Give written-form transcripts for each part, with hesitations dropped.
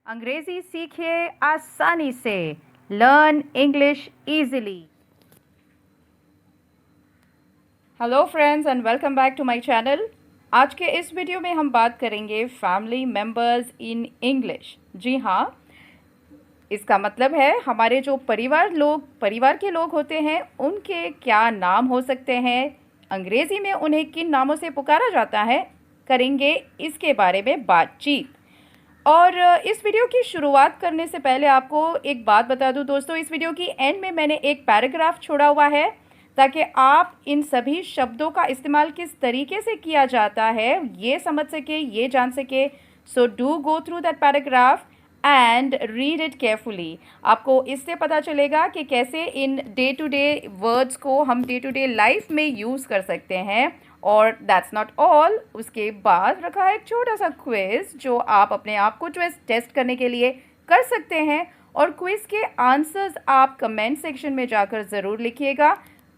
अंग्रेजी सीखिए आसानी से। Learn English easily. Hello friends and welcome back to my channel. आज के इस वीडियो में हम बात करेंगे फैमिली मेंबर्स इन इंग्लिश। जी हाँ, इसका मतलब है हमारे जो परिवार के लोग होते हैं उनके क्या नाम हो सकते हैं, अंग्रेज़ी में उन्हें किन नामों से पुकारा जाता है, करेंगे इसके बारे में बातचीत। और इस वीडियो की शुरुआत करने से पहले आपको एक बात बता दूं दोस्तों, इस वीडियो की एंड में मैंने एक पैराग्राफ छोड़ा हुआ है ताकि आप इन सभी शब्दों का इस्तेमाल किस तरीके से किया जाता है ये समझ सके, ये जान सके। So do go through that paragraph and read it carefully. आपको इससे पता चलेगा कि कैसे in day to day words को हम डे टू डे लाइफ में यूज़ कर सकते हैं। और दैट्स नॉट ऑल, उसके बाद रखा है एक छोटा सा क्विज जो आप अपने आप को टेस्ट करने के लिए कर सकते हैं। और क्विज के आंसर्स आप कमेंट सेक्शन में जाकर ज़रूर लिखिएगा।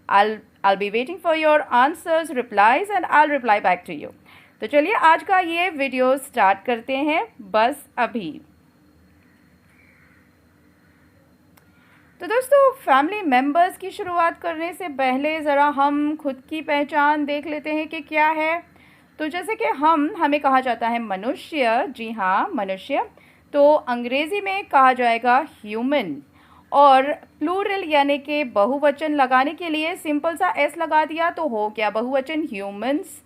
I'll be waiting for your answers, replies and I'll reply back to you। तो चलिए आज का ये वीडियो स्टार्ट करते हैं बस अभी। तो दोस्तों, फैमिली मेंबर्स की शुरुआत करने से पहले ज़रा हम खुद की पहचान देख लेते हैं कि क्या है। तो जैसे कि हमें कहा जाता है मनुष्य। जी हाँ, मनुष्य। तो अंग्रेज़ी में कहा जाएगा ह्यूमन। और प्लूरल यानी कि बहुवचन लगाने के लिए सिंपल सा एस लगा दिया तो हो गया बहुवचन ह्यूमन्स।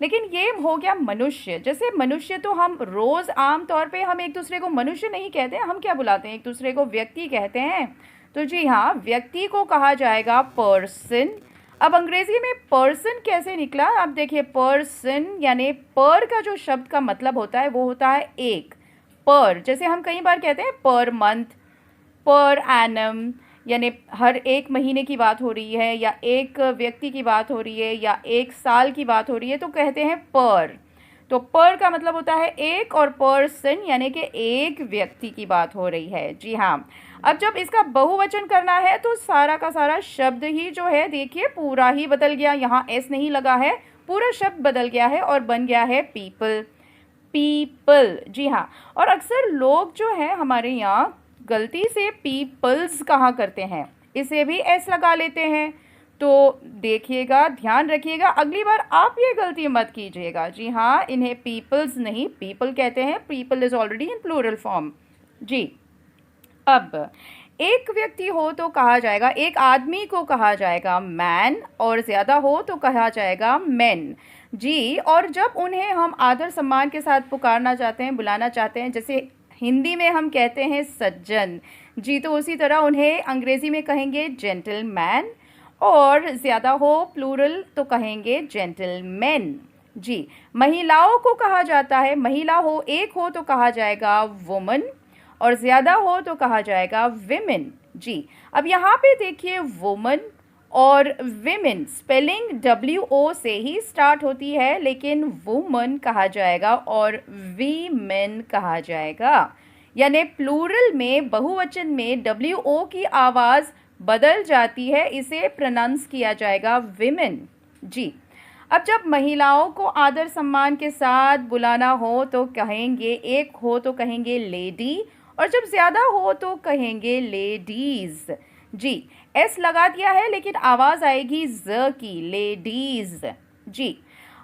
लेकिन ये हो गया मनुष्य। जैसे मनुष्य तो हम रोज़ आम तौर पे हम एक दूसरे को मनुष्य नहीं कहते हैं, हम क्या बुलाते हैं एक दूसरे को, व्यक्ति कहते हैं। तो जी हाँ, व्यक्ति को कहा जाएगा पर्सन। अब अंग्रेज़ी में पर्सन कैसे निकला, अब देखिए पर्सन यानी पर का जो शब्द का मतलब होता है वो होता है एक। पर जैसे हम कई बार कहते हैं पर मंथ, पर एनम, यानी हर एक महीने की बात हो रही है या एक व्यक्ति की बात हो रही है या एक साल की बात हो रही है तो कहते हैं पर। तो पर का मतलब होता है एक और पर्सन यानी कि एक व्यक्ति की बात हो रही है। जी हाँ, अब जब इसका बहुवचन करना है तो सारा का सारा शब्द ही जो है देखिए पूरा ही बदल गया। यहाँ एस नहीं लगा है, पूरा शब्द बदल गया है और बन गया है पीपल। पीपल, जी हाँ। और अक्सर लोग जो है हमारे यहाँ गलती से पीपल्स कहा करते हैं, इसे भी एस लगा लेते हैं। तो देखिएगा, ध्यान रखिएगा, अगली बार आप ये गलती मत कीजिएगा। जी हाँ, इन्हें पीपल्स नहीं पीपल कहते हैं। People is already in plural form. जी, अब एक व्यक्ति हो तो कहा जाएगा, एक आदमी को कहा जाएगा मैन और ज़्यादा हो तो कहा जाएगा मैन। जी, और जब उन्हें हम आदर सम्मान के साथ पुकारना चाहते हैं, बुलाना चाहते हैं, जैसे हिंदी में हम कहते हैं सज्जन, जी, तो उसी तरह उन्हें अंग्रेज़ी में कहेंगे जेंटलमैन। और ज़्यादा हो प्लूरल तो कहेंगे जेंटलमैन। जी, महिलाओं को कहा जाता है, महिला हो एक हो तो कहा जाएगा वुमन और ज़्यादा हो तो कहा जाएगा विमेन। जी, अब यहाँ पे देखिए वुमन और विमेन स्पेलिंग WO से ही स्टार्ट होती है, लेकिन वुमन कहा जाएगा और वीमेन कहा जाएगा। यानी प्लूरल में बहुवचन में WO की आवाज़ बदल जाती है, इसे प्रोनाउंस किया जाएगा विमेन। जी, अब जब महिलाओं को आदर सम्मान के साथ बुलाना हो तो कहेंगे, एक हो तो कहेंगे लेडी और जब ज़्यादा हो तो कहेंगे लेडीज़। जी, एस लगा दिया है लेकिन आवाज़ आएगी ज की, लेडीज़। जी,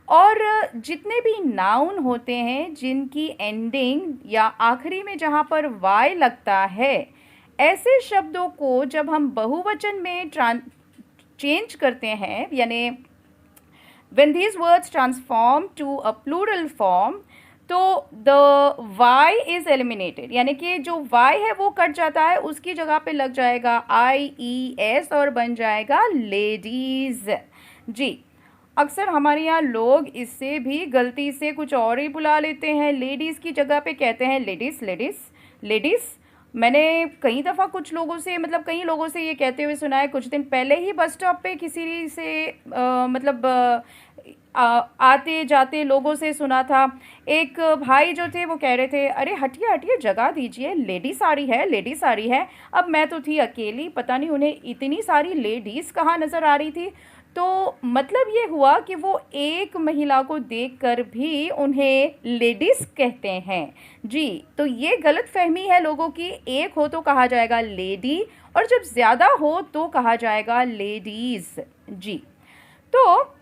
और जितने भी नाउन होते हैं जिनकी एंडिंग या आखिरी में जहाँ पर वाई लगता है, ऐसे शब्दों को जब हम बहुवचन में चेंज करते हैं, यानी when these words transform to a plural form, तो the y is eliminated, यानी कि जो y है वो कट जाता है, उसकी जगह पे लग जाएगा IES और बन जाएगा लेडीज़। जी, अक्सर हमारे यहाँ लोग इससे भी गलती से कुछ और ही बुला लेते हैं, लेडीज़ की जगह पे कहते हैं लेडीज़ लेडीज़ लेडीज़। मैंने कई दफ़ा कुछ लोगों से कई लोगों से ये कहते हुए सुना है। कुछ दिन पहले ही बस स्टॉप पे किसी से आते जाते लोगों से सुना था। एक भाई जो थे वो कह रहे थे, अरे हटिए हटिए जगह दीजिए, लेडीज़ आ रही है, लेडीज़ आ रही है। अब मैं तो थी अकेली, पता नहीं उन्हें इतनी सारी लेडीज़ कहाँ नज़र आ रही थी। तो मतलब ये हुआ कि वो एक महिला को देखकर भी उन्हें लेडीज़ कहते हैं। जी, तो ये गलतफ़हमी है लोगों की, एक हो तो कहा जाएगा लेडी और जब ज़्यादा हो तो कहा जाएगा लेडीज़। जी, तो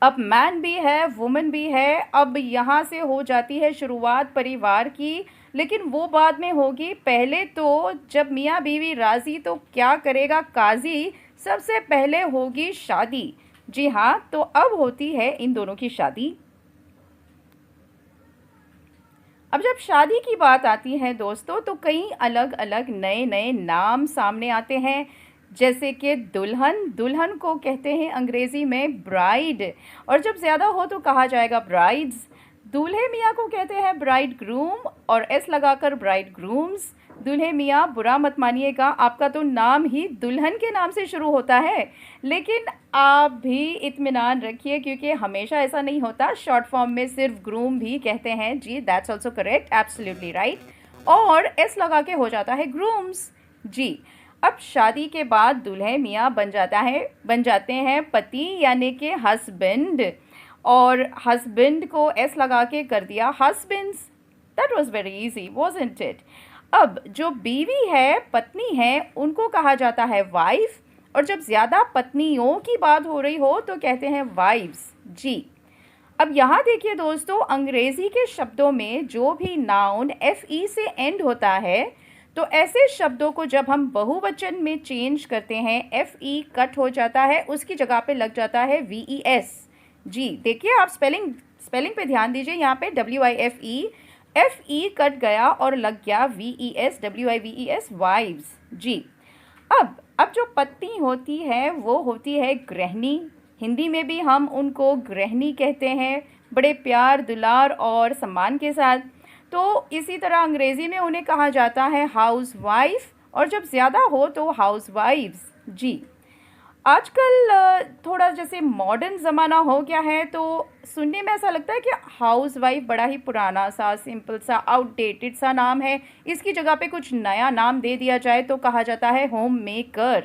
अब मैन भी है, वुमन भी है, अब यहाँ से हो जाती है शुरुआत परिवार की, लेकिन वो बाद में होगी। पहले तो जब मियाँ बीवी राज़ी तो क्या करेगा काज़ी, सबसे पहले होगी शादी। जी हाँ, तो अब होती है इन दोनों की शादी। अब जब शादी की बात आती है दोस्तों, तो कई अलग अलग नए नए नाम सामने आते हैं। जैसे कि दुल्हन, दुल्हन को कहते हैं अंग्रेज़ी में ब्राइड और जब ज़्यादा हो तो कहा जाएगा ब्राइड्स। दूल्हे मियाँ को कहते हैं ब्राइड ग्रूम और एस लगाकर ब्राइड ग्रूम्स। दूल्हे मियाँ, बुरा मत मानिएगा, आपका तो नाम ही दुल्हन के नाम से शुरू होता है, लेकिन आप भी इत्मीनान रखिए क्योंकि हमेशा ऐसा नहीं होता। शॉर्ट फॉर्म में सिर्फ ग्रूम भी कहते हैं। जी, that's also correct, absolutely right. और एस लगा के हो जाता है ग्रूम्स। जी, अब शादी के बाद दूल्हे मियाँ बन जाते हैं पति यानी कि हस्बैंड और हस्बैंड को एस लगा के कर दिया husbands. That was very easy, wasn't it? अब जो बीवी है, पत्नी है, उनको कहा जाता है वाइफ और जब ज़्यादा पत्नियों की बात हो रही हो तो कहते हैं वाइव्स। जी, अब यहाँ देखिए दोस्तों, अंग्रेज़ी के शब्दों में जो भी नाउन FE से एंड होता है, तो ऐसे शब्दों को जब हम बहुवचन में चेंज करते हैं, FE कट हो जाता है, उसकी जगह पे लग जाता है VES। जी, देखिए आप स्पेलिंग पे ध्यान दीजिए, यहाँ पे WIFE, FE कट गया और लग गया VES, WIVES, वाइव्स। जी, अब जो पत्नी होती है वो होती है गृहिणी। हिंदी में भी हम उनको गृहिणी कहते हैं, बड़े प्यार, दुलार और सम्मान के साथ। तो इसी तरह अंग्रेज़ी में उन्हें कहा जाता है हाउस वाइफ और जब ज़्यादा हो तो हाउस वाइफ्स। जी, आजकल थोड़ा जैसे मॉडर्न ज़माना हो गया है तो सुनने में ऐसा लगता है कि हाउस वाइफ बड़ा ही पुराना सा, सिंपल सा, आउटडेटेड सा नाम है। इसकी जगह पे कुछ नया नाम दे दिया जाए तो कहा जाता है होम मेकर,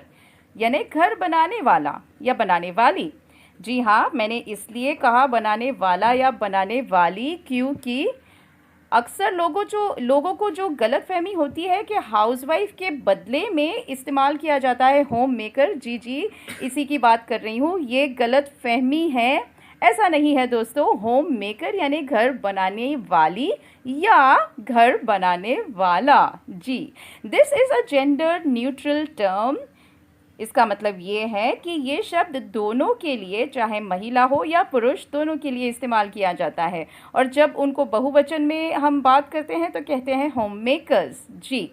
यानी घर बनाने वाला या बनाने वाली। जी हाँ, मैंने इसलिए कहा बनाने वाला या बनाने वाली क्योंकि अक्सर लोगों को जो गलतफहमी होती है कि हाउसवाइफ के बदले में इस्तेमाल किया जाता है होम मेकर। जी जी, इसी की बात कर रही हूँ, ये गलतफहमी है। ऐसा नहीं है दोस्तों, होम मेकर यानी घर बनाने वाली या घर बनाने वाला। जी, this is a gender neutral term. इसका मतलब ये है कि ये शब्द दोनों के लिए, चाहे महिला हो या पुरुष, दोनों के लिए इस्तेमाल किया जाता है और जब उनको बहुवचन में हम बात करते हैं तो कहते हैं होम मेकर्स। जी,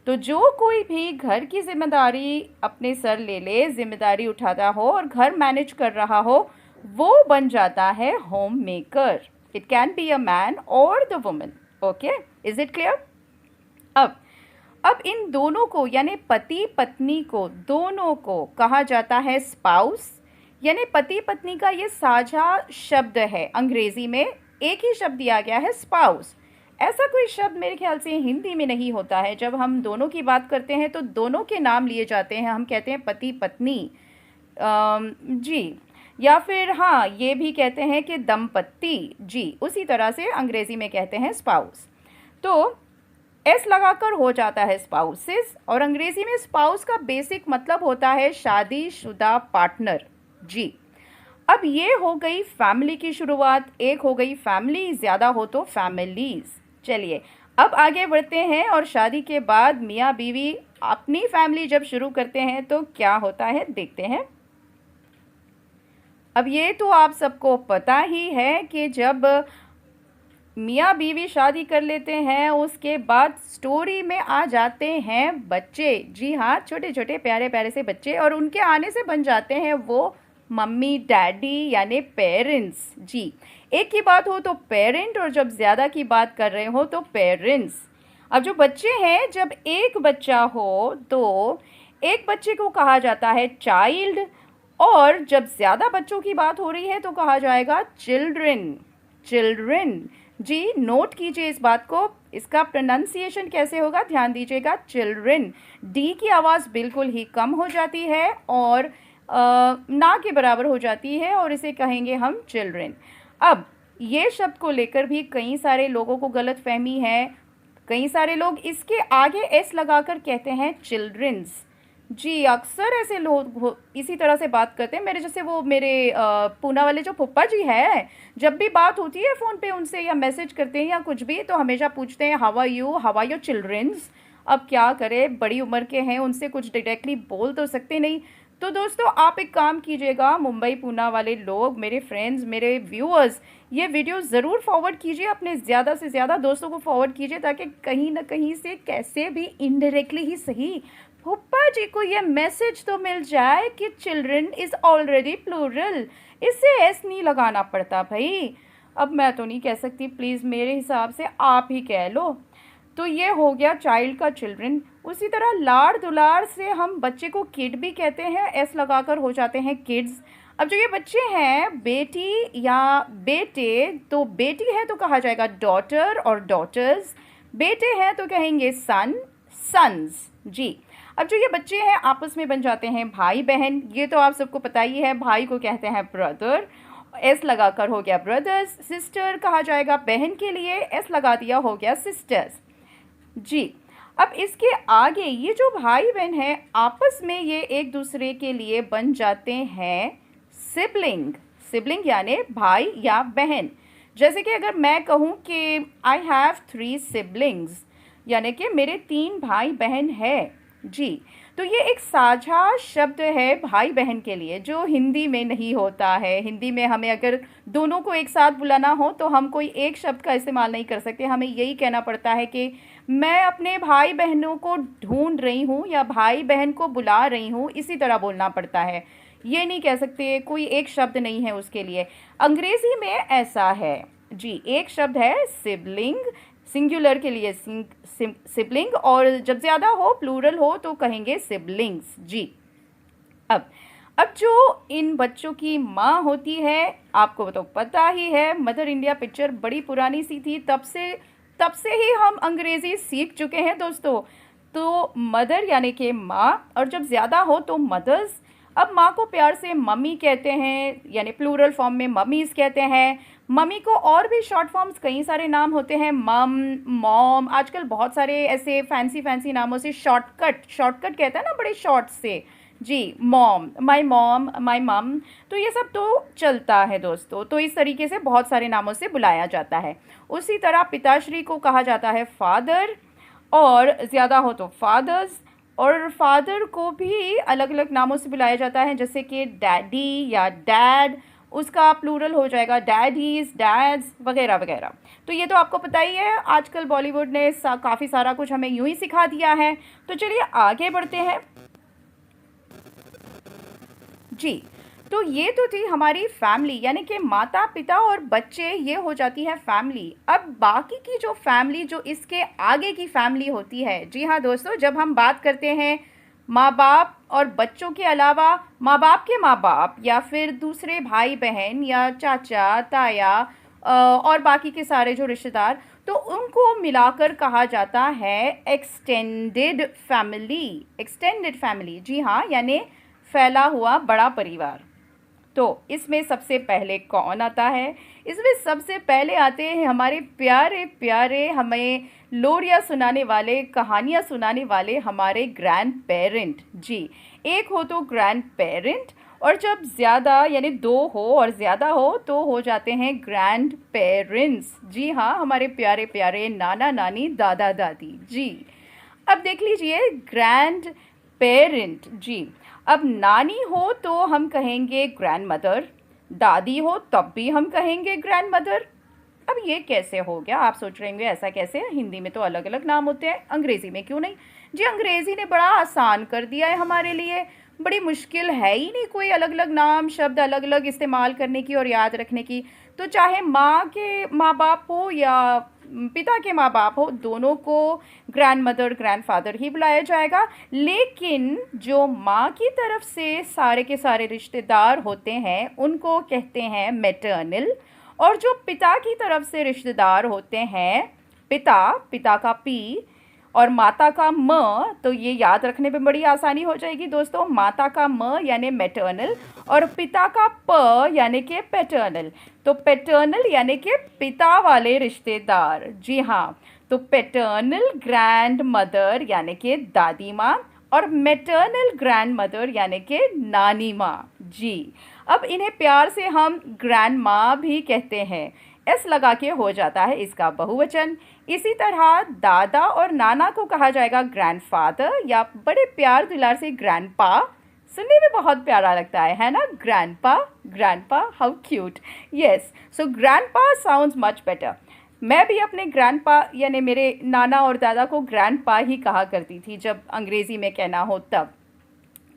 तो जो कोई भी घर की जिम्मेदारी अपने सर ले, जिम्मेदारी उठाता हो और घर मैनेज कर रहा हो, वो बन जाता है home maker. It can be a man और the woman. Okay, is it clear? अब इन दोनों को यानी पति पत्नी को, दोनों को कहा जाता है स्पाउस, यानी पति पत्नी का ये साझा शब्द है। अंग्रेज़ी में एक ही शब्द दिया गया है स्पाउस। ऐसा कोई शब्द मेरे ख्याल से हिंदी में नहीं होता है। जब हम दोनों की बात करते हैं तो दोनों के नाम लिए जाते हैं, हम कहते हैं पति पत्नी। जी, या फिर हाँ, ये भी कहते हैं कि दंपत्ति। जी, उसी तरह से अंग्रेज़ी में कहते हैं स्पाउस। तो एस लगाकर हो जाता है स्पाउसेस और अंग्रेज़ी में स्पाउस का बेसिक मतलब होता है शादीशुदा पार्टनर। जी, अब ये हो गई फैमिली की शुरुआत, एक हो गई फैमिली, ज़्यादा हो तो फैमिलीज़। चलिए अब आगे बढ़ते हैं और शादी के बाद मियाँ बीवी अपनी फैमिली जब शुरू करते हैं तो क्या होता है देखते हैं। अब ये तो आप सबको पता ही है कि जब मियाँ बीवी शादी कर लेते हैं उसके बाद स्टोरी में आ जाते हैं बच्चे। जी हाँ, छोटे छोटे प्यारे प्यारे से बच्चे और उनके आने से बन जाते हैं वो मम्मी डैडी यानी पेरेंट्स। जी, एक की बात हो तो पेरेंट और जब ज़्यादा की बात कर रहे हो तो पेरेंट्स। अब जो बच्चे हैं, जब एक बच्चा हो तो एक बच्चे को कहा जाता है चाइल्ड और जब ज़्यादा बच्चों की बात हो रही है तो कहा जाएगा चिल्ड्रन। चिल्ड्रन। जी, नोट कीजिए इस बात को, इसका प्रोनाउंसिएशन कैसे होगा ध्यान दीजिएगा। चिल्ड्रन, डी की आवाज़ बिल्कुल ही कम हो जाती है और ना के बराबर हो जाती है और इसे कहेंगे हम चिल्ड्रन। अब ये शब्द को लेकर भी कई सारे लोगों को गलतफहमी है। कई सारे लोग इसके आगे एस लगाकर कहते हैं चिल्ड्रंस। जी, अक्सर ऐसे लोग इसी तरह से बात करते हैं। मेरे जैसे वो मेरे पूना वाले जो फूफा जी हैं, जब भी बात होती है फ़ोन पे उनसे या मैसेज करते हैं या कुछ भी, तो हमेशा पूछते हैं हाउ आर यू चिल्ड्रंस। अब क्या करें, बड़ी उम्र के हैं, उनसे कुछ डायरेक्टली बोल तो सकते नहीं। तो दोस्तों आप एक काम कीजिएगा, मुंबई पूना वाले लोग, मेरे फ्रेंड्स, मेरे व्यूअर्स, ये वीडियो ज़रूर फॉरवर्ड कीजिए, अपने ज़्यादा से ज़्यादा दोस्तों को फॉरवर्ड कीजिए, ताकि कहीं ना कहीं से कैसे भी इनडायरेक्टली ही सही पप्पा जी को ये मैसेज तो मिल जाए कि चिल्ड्रन इज़ ऑलरेडी प्लूरल, इससे एस नहीं लगाना पड़ता भाई। अब मैं तो नहीं कह सकती, प्लीज़ मेरे हिसाब से आप ही कह लो। तो ये हो गया चाइल्ड का चिल्ड्रन। उसी तरह लाड़ दुलार से हम बच्चे को किड भी कहते हैं, एस लगाकर हो जाते हैं किड्स। अब जो ये बच्चे हैं, बेटी या बेटे, तो बेटी है तो कहा जाएगा डॉटर और डॉटर्स, बेटे हैं तो कहेंगे सन, सन्स। जी, अब जो ये बच्चे हैं आपस में बन जाते हैं भाई बहन। ये तो आप सबको पता ही है, भाई को कहते हैं ब्रदर, एस लगाकर हो गया ब्रदर्स। सिस्टर कहा जाएगा बहन के लिए, एस लगा दिया हो गया सिस्टर्स। जी, अब इसके आगे ये जो भाई बहन है आपस में ये एक दूसरे के लिए बन जाते हैं सिबलिंग। सिबलिंग यानी भाई या बहन। जैसे कि अगर मैं कहूँ कि आई हैव 3 सिबलिंग्स, यानी कि मेरे 3 भाई बहन हैं। जी, तो ये एक साझा शब्द है भाई बहन के लिए, जो हिंदी में नहीं होता है। हिंदी में हमें अगर दोनों को एक साथ बुलाना हो तो हम कोई एक शब्द का इस्तेमाल नहीं कर सकते, हमें यही कहना पड़ता है कि मैं अपने भाई बहनों को ढूंढ रही हूँ या भाई बहन को बुला रही हूँ, इसी तरह बोलना पड़ता है। ये नहीं कह सकते, कोई एक शब्द नहीं है उसके लिए। अंग्रेज़ी में ऐसा है जी, एक शब्द है सिबलिंग, सिंगुलर के लिए सिबलिंग, और जब ज़्यादा हो प्लूरल हो तो कहेंगे सिबलिंग्स। जी, अब जो इन बच्चों की माँ होती है, आपको तो पता ही है, मदर इंडिया पिक्चर बड़ी पुरानी सी थी, तब से ही हम अंग्रेज़ी सीख चुके हैं दोस्तों। तो मदर यानी कि माँ, और जब ज़्यादा हो तो मदर्स। अब माँ को प्यार से मम्मी कहते हैं, यानी प्लूरल फॉर्म में मम्मीज़ कहते हैं। मम्मी को और भी शॉर्ट फॉर्म्स कई सारे नाम होते हैं, मम, मॉम, आजकल बहुत सारे ऐसे फैंसी नामों से शॉर्टकट कहते हैं ना, बड़े शॉर्ट से। जी, मॉम, माय मम, तो ये सब तो चलता है दोस्तों। तो इस तरीके से बहुत सारे नामों से बुलाया जाता है। उसी तरह पिताश्री को कहा जाता है फादर, और ज़्यादा हो तो फादर्स, और फादर को भी अलग अलग नामों से बुलाया जाता है, जैसे कि डैडी या डैड, उसका प्लूरल हो जाएगा डैडीज़, डैड्स वगैरह वगैरह। तो ये तो आपको पता ही है, आजकल बॉलीवुड ने काफ़ी सारा कुछ हमें यूँ ही सिखा दिया है। तो चलिए आगे बढ़ते हैं। जी, तो ये तो थी हमारी फैमिली, यानी कि माता पिता और बच्चे, ये हो जाती है फैमिली। अब बाकी की जो फैमिली, जो इसके आगे की फैमिली होती है, जी हाँ दोस्तों, जब हम बात करते हैं माँ बाप और बच्चों के अलावा माँ बाप के माँ बाप, या फिर दूसरे भाई बहन या चाचा ताया और बाकी के सारे जो रिश्तेदार, तो उनको मिलाकर कहा जाता है एक्सटेंडेड फैमिली। एक्सटेंडेड फैमिली, जी हाँ, यानी फैला हुआ बड़ा परिवार। तो इसमें सबसे पहले कौन आता है? इसमें सबसे पहले आते हैं हमारे प्यारे प्यारे, हमें लोरियाँ सुनाने वाले, कहानियाँ सुनाने वाले हमारे ग्रैंड पेरेंट। जी, एक हो तो ग्रैंड पेरेंट, और जब ज़्यादा यानी 2 हो और ज़्यादा हो तो हो जाते हैं ग्रैंड पेरेंट्स। जी हाँ, हमारे प्यारे प्यारे नाना नानी, दादा दादी। जी, अब देख लीजिए ग्रैंड पेरेंट। जी, अब नानी हो तो हम कहेंगे ग्रैंड मदर, दादी हो तब भी हम कहेंगे ग्रैंड मदर। अब ये कैसे हो गया? आप सोच रहे होंगे ऐसा कैसे? हिंदी में तो अलग अलग नाम होते हैं, अंग्रेज़ी में क्यों नहीं? जी, अंग्रेज़ी ने बड़ा आसान कर दिया है हमारे लिए, बड़ी मुश्किल है ही नहीं कोई अलग अलग नाम शब्द अलग अलग इस्तेमाल करने की और याद रखने की। तो चाहे माँ के माँ बाप हो या पिता के माँ बाप हो, दोनों को ग्रैंड मदर ग्रैंड फादर ही बुलाया जाएगा। लेकिन जो माँ की तरफ से सारे के सारे रिश्तेदार होते हैं उनको कहते हैं मैटरनल, और जो पिता की तरफ से रिश्तेदार होते हैं, पिता का पी, और माता का म, तो ये याद रखने में बड़ी आसानी हो जाएगी दोस्तों। माता का म यानी मैटर्नल, और पिता का प यानी कि पैटर्नल। तो पैटर्नल यानी कि पिता वाले रिश्तेदार, जी हाँ। तो पैटर्नल ग्रैंड मदर यानी कि दादी माँ, और मैटर्नल ग्रैंड मदर यानी कि नानी माँ, जी। अब इन्हें प्यार से हम ग्रैंड माँ भी कहते हैं, एस लगा के हो जाता है इसका बहुवचन। इसी तरह दादा और नाना को कहा जाएगा ग्रैंडफादर, या बड़े प्यार दुलार से ग्रैंडपा। सुनने में बहुत प्यारा लगता है ना, grandpa, grandpa, how cute. Yes, so grandpa sounds much better. मैं भी अपने ग्रैंडपा यानी मेरे नाना और दादा को ग्रैंडपा ही कहा करती थी जब अंग्रेज़ी में कहना हो तब।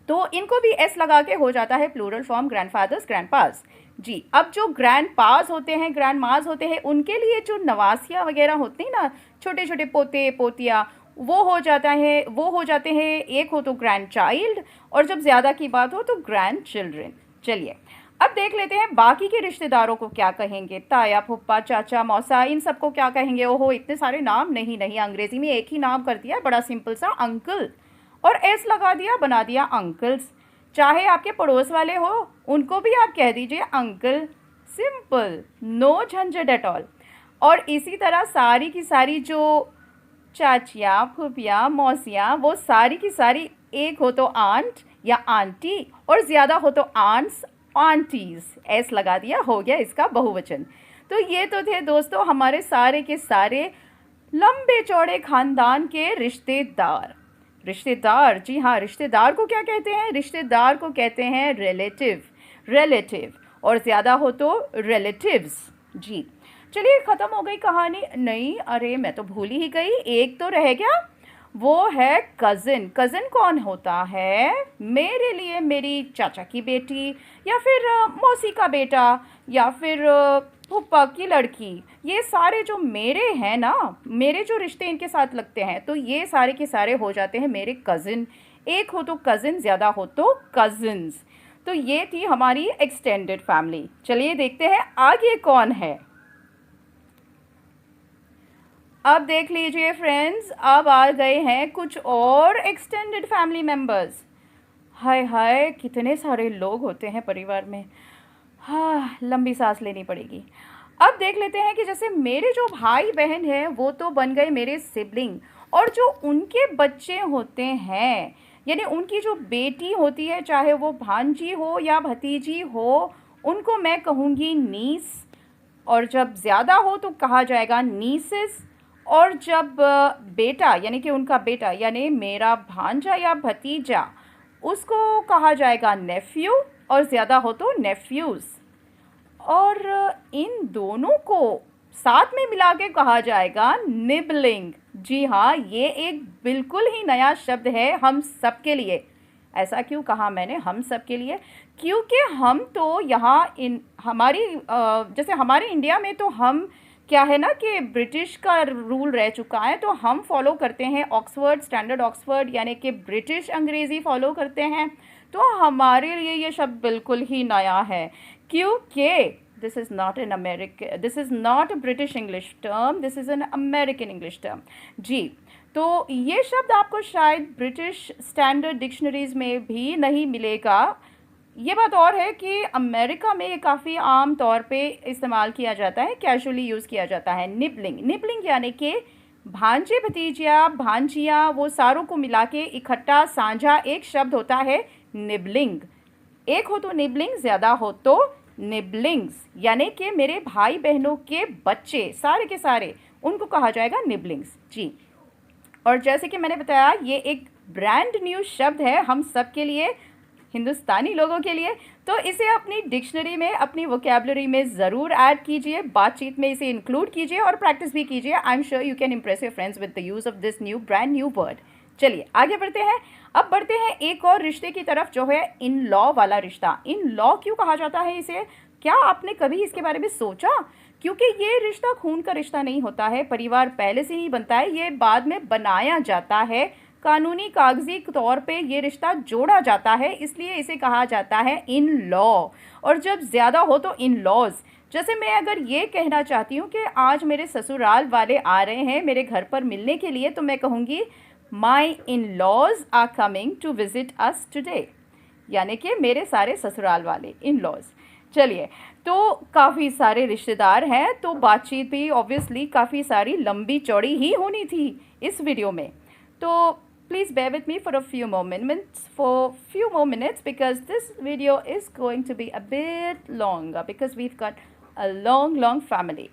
तो इनको भी एस लगा के हो जाता है प्लूरल फॉर्म ग्रैंडफादर्स, ग्रैंडपास, जी। अब जो ग्रैंड पास होते हैं, ग्रैंड मास होते हैं, उनके लिए जो नवासिया वगैरह होते हैं ना, छोटे छोटे पोते पोतिया, वो हो जाते हैं, एक हो तो ग्रैंड चाइल्ड, और जब ज़्यादा की बात हो तो ग्रैंड चिल्ड्रन। चलिए अब देख लेते हैं बाकी के रिश्तेदारों को क्या कहेंगे। ताया, फूफा, चाचा, मौसा, इन सबको क्या कहेंगे। ओहो, इतने सारे नाम नहीं, अंग्रेज़ी में एक ही नाम कर दिया, बड़ा सिंपल सा, अंकल, और एस लगा दिया, बना दिया अंकल्स। चाहे आपके पड़ोस वाले हो, उनको भी आप कह दीजिए अंकल, सिंपल, नो झंझट एट ऑल। और इसी तरह सारी की सारी जो चाचियाँ, फूफियाँ, मौसियाँ, वो सारी की सारी, एक हो तो आंट या आंटी, और ज़्यादा हो तो आंट्स, आंटीज़, एस लगा दिया, हो गया इसका बहुवचन। तो ये तो थे दोस्तों हमारे सारे के सारे लंबे चौड़े खानदान के रिश्तेदार। रिश्तेदार, जी हाँ, रिश्तेदार को क्या कहते हैं? रिश्तेदार को कहते हैं रिलेटिव, रिलेटिव, और ज़्यादा हो तो रिलेटिव्स, जी। चलिए, ख़त्म हो गई कहानी। नहीं, अरे मैं तो भूल ही गई, एक तो रह गया, वो है कज़िन। कज़िन कौन होता है? मेरे लिए मेरी चाचा की बेटी, या फिर मौसी का बेटा, या फिर फूफा की लड़की। ये सारे जो मेरे हैं ना, मेरे जो रिश्ते इनके साथ लगते हैं, तो ये सारे के सारे हो जाते हैं मेरे कज़िन। एक हो तो कज़िन, ज़्यादा हो तो कज़िन्स। तो ये थी हमारी एक्सटेंडेड फैमिली। चलिए देखते हैं आगे कौन है। अब देख लीजिए फ्रेंड्स, अब आ गए हैं कुछ और एक्सटेंडेड फैमिली मेम्बर्स। हाय हाय, कितने सारे लोग होते हैं परिवार में, हाँ, लंबी सांस लेनी पड़ेगी। अब देख लेते हैं कि जैसे मेरे जो भाई बहन हैं वो तो बन गए मेरे सिबलिंग, और जो उनके बच्चे होते हैं, यानी उनकी जो बेटी होती है, चाहे वो भांजी हो या भतीजी हो, उनको मैं कहूँगी नीस, और जब ज़्यादा हो तो कहा जाएगा नीसेस, और जब बेटा यानी कि उनका बेटा यानी मेरा भांजा या भतीजा, उसको कहा जाएगा नेफ्यू, और ज़्यादा हो तो नेफ्यूज़। और इन दोनों को साथ में मिला के कहा जाएगा निबलिंग। जी हाँ, ये एक बिल्कुल ही नया शब्द है हम सब के लिए। ऐसा क्यों कहा मैंने हम सब के लिए? क्योंकि हम तो यहाँ जैसे हमारे इंडिया में तो हम क्या है ना कि ब्रिटिश का रूल रह चुका है, तो हम फॉलो करते हैं ऑक्सफोर्ड, स्टैंडर्ड ऑक्सफोर्ड, यानी कि ब्रिटिश अंग्रेज़ी फॉलो करते हैं। तो हमारे लिए ये शब्द बिल्कुल ही नया है, क्योंकि this is not a British English term, this is an American English term, जी। तो ये शब्द आपको शायद ब्रिटिश स्टैंडर्ड डिक्शनरीज़ में भी नहीं मिलेगा। ये बात और है कि अमेरिका में ये काफ़ी आम तौर पे इस्तेमाल किया जाता है, कैजुअली यूज़ किया जाता है। निबलिंग, निबलिंग यानी कि भांजे भतीजिया, भांजियाँ, वो सारों को मिला के इकट्ठा साझा एक शब्द होता है निबलिंग। एक हो तो निबलिंग, ज़्यादा हो तो निबलिंग्स, यानी कि मेरे भाई बहनों के बच्चे सारे के सारे, उनको कहा जाएगा निबलिंग्स, जी। और जैसे कि मैंने बताया, ये एक ब्रांड न्यू शब्द है हम सब के लिए, हिंदुस्तानी लोगों के लिए। तो इसे अपनी डिक्शनरी में, अपनी वोकेबलरी में ज़रूर ऐड कीजिए, बातचीत में इसे इंक्लूड कीजिए और प्रैक्टिस भी कीजिए। I am sure you can impress your friends with the use of this brand new word. चलिए आगे बढ़ते हैं। अब बढ़ते हैं एक और रिश्ते की तरफ, जो है इन लॉ वाला रिश्ता। इन लॉ क्यों कहा जाता है इसे? क्या आपने कभी इसके बारे में सोचा? क्योंकि ये रिश्ता खून का रिश्ता नहीं होता है, परिवार पहले से नहीं बनता है, ये बाद में बनाया जाता है कानूनी कागजी तौर पे ये रिश्ता जोड़ा जाता है, इसलिए इसे कहा जाता है इन लॉ। और जब ज़्यादा हो तो इन लॉज। जैसे मैं अगर ये कहना चाहती हूँ कि आज मेरे ससुराल वाले आ रहे हैं मेरे घर पर मिलने के लिए, तो मैं कहूँगी my in laws are coming to visit us today, यानी कि मेरे सारे ससुराल वाले इन लॉज। चलिए, तो काफ़ी सारे रिश्तेदार हैं, तो बातचीत भी ऑब्वियसली काफ़ी सारी लंबी चौड़ी ही होनी थी इस वीडियो में। तो please bear with me for a few more minutes because this video is going to be a bit longer because we've got a long family.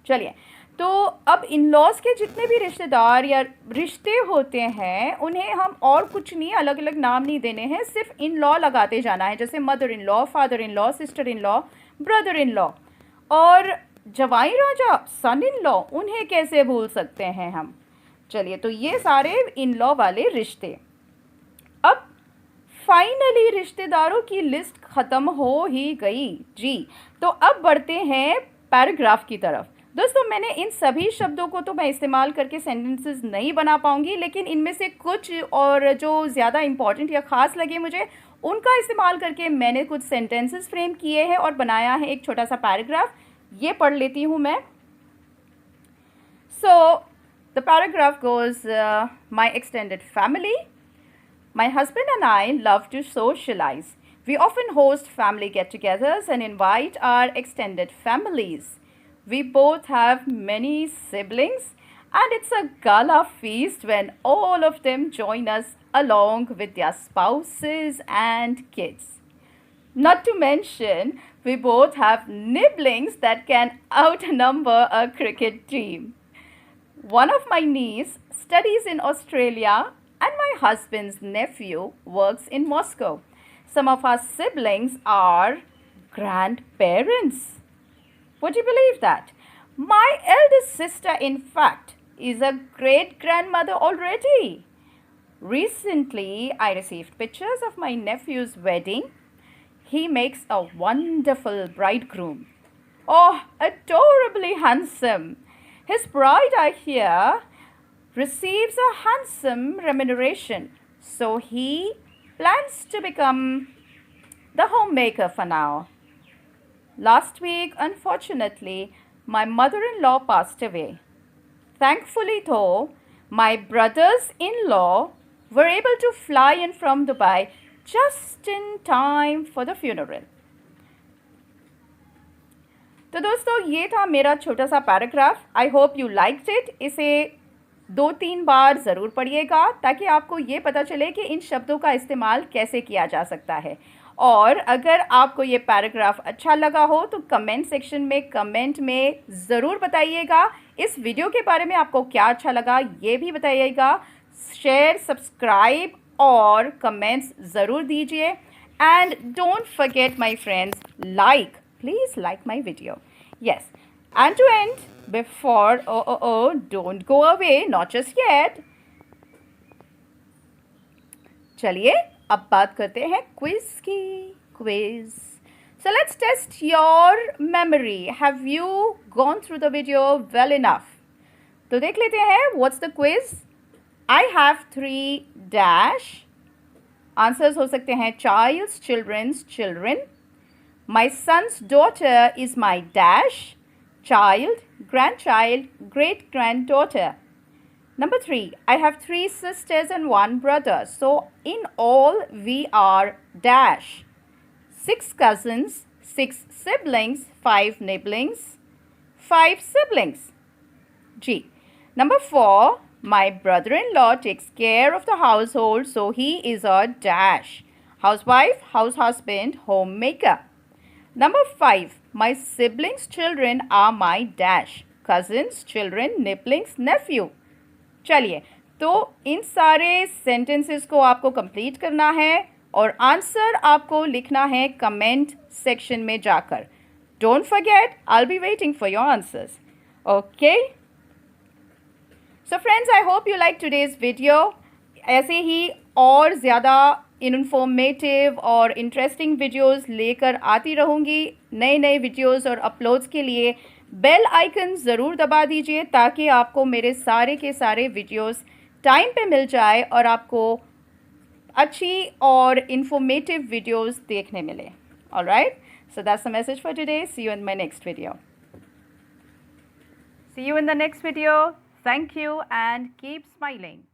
चलिए, तो अब इन लॉज के जितने भी रिश्तेदार या रिश्ते होते हैं उन्हें हम और कुछ नहीं, अलग अलग नाम नहीं देने हैं, सिर्फ इन लॉ लगाते जाना है। जैसे mother in law, father in law, sister in law, brother in law. और जवाई राजा, सन इन लॉ, उन्हें कैसे भूल सकते हैं हम। चलिए, तो ये सारे इन लॉ वाले रिश्ते। अब फाइनली रिश्तेदारों की लिस्ट ख़त्म हो ही गई जी। तो अब बढ़ते हैं पैराग्राफ की तरफ। दोस्तों, मैंने इन सभी शब्दों को तो मैं इस्तेमाल करके सेंटेंसेस नहीं बना पाऊंगी, लेकिन इनमें से कुछ और जो ज़्यादा इम्पॉर्टेंट या ख़ास लगे मुझे, उनका इस्तेमाल करके मैंने कुछ सेंटेंसेस फ्रेम किए हैं और बनाया है एक छोटा सा पैराग्राफ। ये पढ़ लेती हूँ मैं। सो the paragraph goes, my extended family. My husband and I love to socialize. We often host family get-togethers and invite our extended families. We both have many siblings, and it's a gala feast when all of them join us along with their spouses and kids. Not to mention, we both have nibblings that can outnumber a cricket team. One of my niece studies in Australia and my husband's nephew works in Moscow. Some of our siblings are grandparents. Would you believe that? My eldest sister, in fact, is a great-grandmother already. Recently, I received pictures of my nephew's wedding. He makes a wonderful bridegroom. Oh, adorably handsome. His bride, I hear, receives a handsome remuneration, so he plans to become the homemaker for now. Last week, unfortunately, my mother-in-law passed away. Thankfully, though, my brothers-in-law were able to fly in from Dubai just in time for the funeral. तो दोस्तों, ये था मेरा छोटा सा paragraph. I hope you liked it. इसे 2-3 बार ज़रूर पढ़िएगा ताकि आपको ये पता चले कि इन शब्दों का इस्तेमाल कैसे किया जा सकता है। और अगर आपको ये पैराग्राफ अच्छा लगा हो तो कमेंट सेक्शन में कमेंट में ज़रूर बताइएगा। इस वीडियो के बारे में आपको क्या अच्छा लगा ये भी बताइएगा। शेयर, सब्सक्राइब और कमेंट्स ज़रूर दीजिए। And don't forget my friends, please like my video. Yes, and to end, don't go away, not just yet. चलिए, अब बात करते हैं क्विज की। Quiz. So let's test your memory. Have you gone through the video well enough? तो देख लेते हैं what's the quiz. I have 3 dash. Answers हो सकते हैं child's, children's, children. My son's daughter is my dash, child, grandchild, great-granddaughter. Number 3, I have 3 sisters and 1 brother. So in all, we are dash. 6 cousins, 6 siblings, 5 nibblings, 5 siblings. G. Number 4, my brother-in-law takes care of the household, so he is a dash. Housewife, house husband, homemaker. Number 5, my siblings' children are my dash. Cousins, children, nibblings, nephew. चलिए, तो इन सारे sentences को आपको complete करना है और answer आपको लिखना है कमेंट सेक्शन में जाकर। Don't forget, I will be waiting for your answers. Okay, so friends, I hope you like today's video. ऐसे ही और ज़्यादा इन्फॉर्मेटिव और इंटरेस्टिंग वीडियोस लेकर आती रहूँगी। नए वीडियोस और अपलोड्स के लिए बेल आइकन ज़रूर दबा दीजिए ताकि आपको मेरे सारे के सारे वीडियोस टाइम पे मिल जाए और आपको अच्छी और इन्फॉर्मेटिव वीडियोस देखने मिले. Alright, so that's the message for today. See you in my next video. See you in the next video. Thank you and keep smiling.